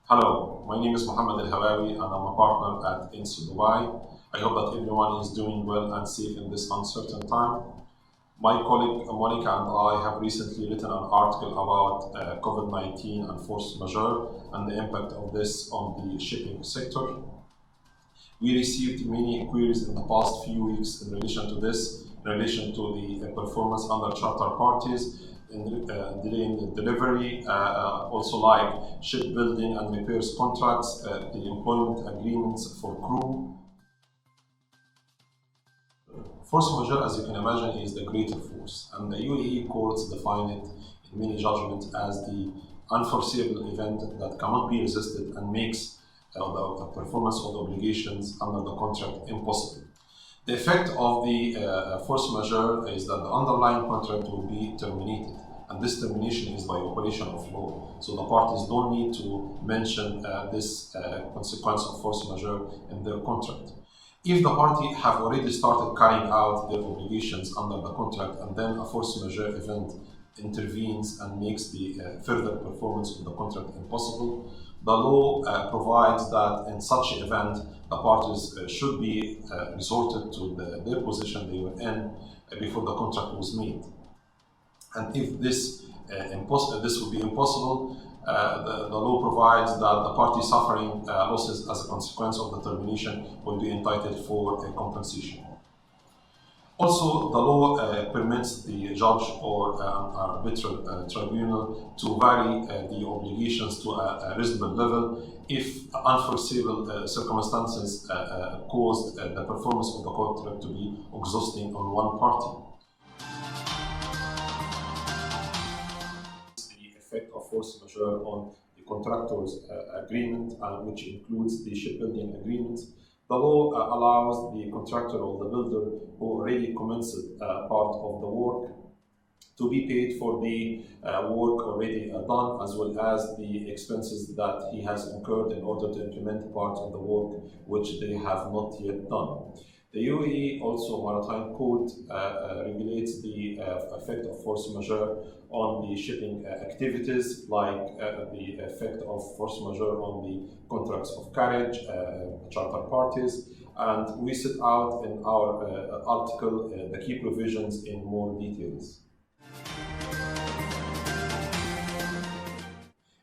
Hello, my name is Mohammed Al-Hawawi and I'm a partner at INSO Dubai. I hope that everyone is doing well and safe in this uncertain time. My colleague Monica and I have recently written an article about COVID-19 and force majeure and the impact of this on the shipping sector. We received many inquiries in the past few weeks in relation to this, in relation to the performance under charter parties, in delaying the delivery, also like shipbuilding and repairs contracts, the employment agreements for crew. Force majeure, as you can imagine, is the greater force, and the UAE courts define it in many judgments as the unforeseeable event that cannot be resisted and makes the performance of the obligations under the contract impossible. The effect of the force majeure is that the underlying contract will be terminated, and this termination is by operation of law. So the parties don't need to mention this consequence of force majeure in their contract. If the party have already started carrying out their obligations under the contract and then a force majeure event intervenes and makes the further performance of the contract impossible, the law provides that in such an event, the parties should be resorted to their position they were in before the contract was made. And if this would be impossible, the law provides that the party suffering losses as a consequence of the termination will be entitled for a compensation. Also, the law permits the judge or arbitral tribunal to vary the obligations to a reasonable level if unforeseeable circumstances caused the performance of the contract to be exhausting on one party. The effect of force majeure on the contractor's agreement, which includes the shipbuilding agreement. The law allows the contractor or the builder who already commenced part of the work to be paid for the work already done, as well as the expenses that he has incurred in order to implement part of the work which they have not yet done. The UAE also Maritime Code regulates the effect of force majeure on the shipping activities, like the effect of force majeure on the contracts of carriage, charter parties, and we set out in our article the key provisions in more details.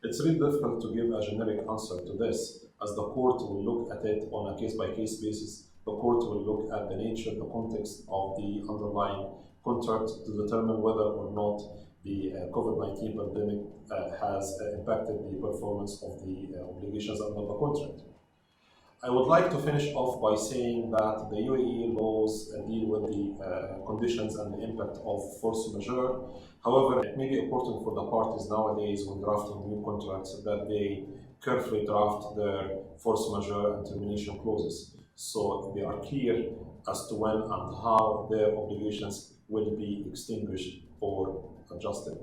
It's really difficult to give a generic answer to this, as the court will look at it on a case-by-case basis. The court will look at the nature, the context of the underlying contract to determine whether or not the COVID-19 pandemic has impacted the performance of the obligations under the contract. I would like to finish off by saying that the UAE laws deal with the conditions and the impact of force majeure. However, it may be important for the parties nowadays when drafting new contracts that they carefully draft their force majeure and termination clauses, so they are clear as to when and how their obligations will be extinguished or adjusted.